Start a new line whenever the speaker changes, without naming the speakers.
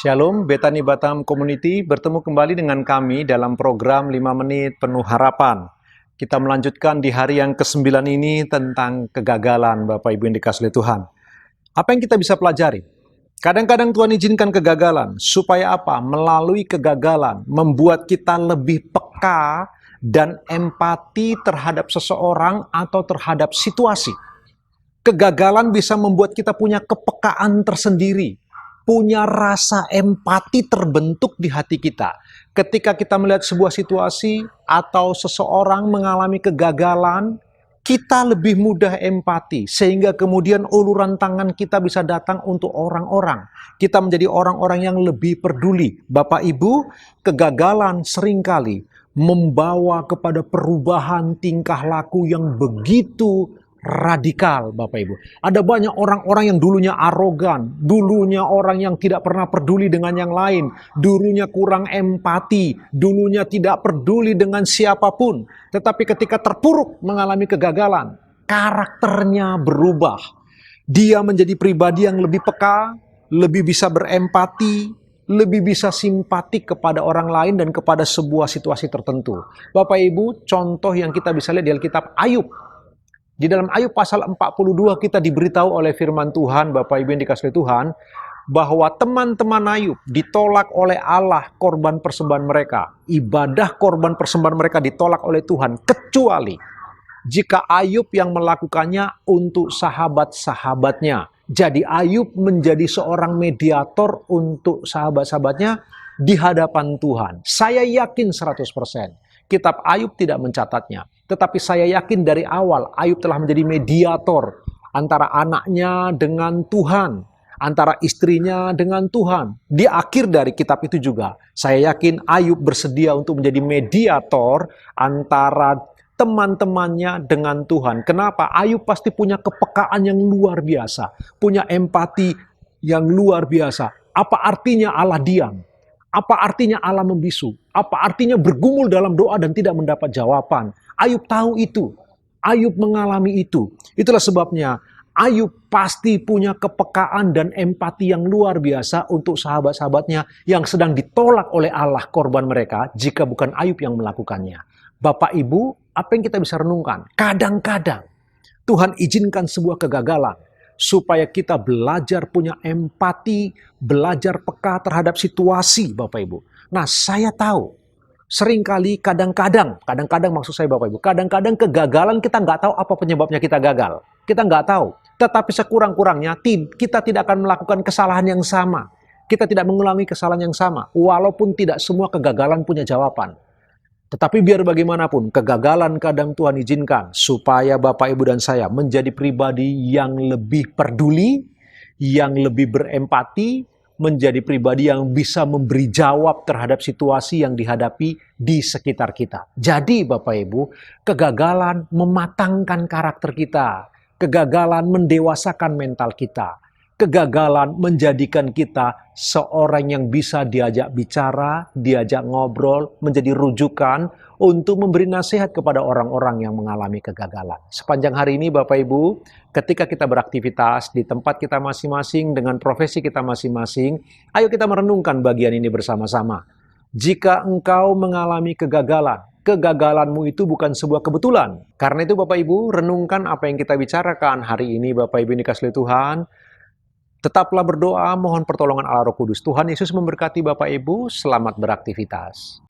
Shalom, Betani Batam Community bertemu kembali dengan kami dalam program 5 menit penuh harapan. Kita melanjutkan di hari yang ke-9 ini tentang kegagalan, Bapak Ibu yang dikasihi Tuhan. Apa yang kita bisa pelajari? Kadang-kadang Tuhan izinkan kegagalan, supaya apa? Melalui kegagalan, membuat kita lebih peka dan empati terhadap seseorang atau terhadap situasi. Kegagalan bisa membuat kita punya kepekaan tersendiri, punya rasa empati terbentuk di hati kita. Ketika kita melihat sebuah situasi atau seseorang mengalami kegagalan, kita lebih mudah empati, sehingga kemudian uluran tangan kita bisa datang untuk orang-orang. Kita menjadi orang-orang yang lebih peduli. Bapak Ibu, kegagalan seringkali membawa kepada perubahan tingkah laku yang begitu radikal, Bapak Ibu. Ada banyak orang-orang yang dulunya arogan, dulunya orang yang tidak pernah peduli dengan yang lain, dulunya kurang empati, dulunya tidak peduli dengan siapapun. Tetapi ketika terpuruk mengalami kegagalan, karakternya berubah. Dia menjadi pribadi yang lebih peka, lebih bisa berempati, lebih bisa simpatik kepada orang lain dan kepada sebuah situasi tertentu. Bapak Ibu, contoh yang kita bisa lihat di Alkitab Ayub. Di dalam Ayub pasal 42 kita diberitahu oleh firman Tuhan, Bapak Ibu yang dikasihi Tuhan, bahwa teman-teman Ayub ditolak oleh Allah korban persembahan mereka. Ibadah korban persembahan mereka ditolak oleh Tuhan, kecuali jika Ayub yang melakukannya untuk sahabat-sahabatnya. Jadi Ayub menjadi seorang mediator untuk sahabat-sahabatnya di hadapan Tuhan. Saya yakin 100%. Kitab Ayub tidak mencatatnya. Tetapi saya yakin dari awal Ayub telah menjadi mediator antara anaknya dengan Tuhan, antara istrinya dengan Tuhan. Di akhir dari kitab itu juga, saya yakin Ayub bersedia untuk menjadi mediator antara teman-temannya dengan Tuhan. Kenapa? Ayub pasti punya kepekaan yang luar biasa, punya empati yang luar biasa. Apa artinya Allah diam? Apa artinya Allah membisu? Apa artinya bergumul dalam doa dan tidak mendapat jawaban? Ayub tahu itu. Ayub mengalami itu. Itulah sebabnya Ayub pasti punya kepekaan dan empati yang luar biasa untuk sahabat-sahabatnya yang sedang ditolak oleh Allah korban mereka jika bukan Ayub yang melakukannya. Bapak Ibu, apa yang kita bisa renungkan? Kadang-kadang Tuhan izinkan sebuah kegagalan supaya kita belajar punya empati, belajar peka terhadap situasi, Bapak Ibu. Nah, saya tahu, seringkali kadang-kadang maksud saya Bapak Ibu, kadang-kadang kegagalan kita nggak tahu apa penyebabnya kita gagal. Kita nggak tahu. Tetapi sekurang-kurangnya kita tidak akan melakukan kesalahan yang sama. Kita tidak mengulangi kesalahan yang sama. Walaupun tidak semua kegagalan punya jawaban. Tetapi biar bagaimanapun, kegagalan kadang Tuhan izinkan supaya Bapak, Ibu, dan saya menjadi pribadi yang lebih peduli, yang lebih berempati, menjadi pribadi yang bisa memberi jawab terhadap situasi yang dihadapi di sekitar kita. Jadi Bapak Ibu, kegagalan mematangkan karakter kita, kegagalan mendewasakan mental kita. Kegagalan menjadikan kita seorang yang bisa diajak bicara, diajak ngobrol, menjadi rujukan untuk memberi nasihat kepada orang-orang yang mengalami kegagalan. Sepanjang hari ini Bapak Ibu, ketika kita beraktivitas di tempat kita masing-masing dengan profesi kita masing-masing, ayo kita merenungkan bagian ini bersama-sama. Jika engkau mengalami kegagalan, kegagalanmu itu bukan sebuah kebetulan. Karena itu Bapak Ibu, renungkan apa yang kita bicarakan hari ini Bapak Ibu yang dikasihi Tuhan. Tetaplah berdoa, mohon pertolongan Allah Roh Kudus. Tuhan Yesus memberkati Bapak Ibu, selamat beraktivitas.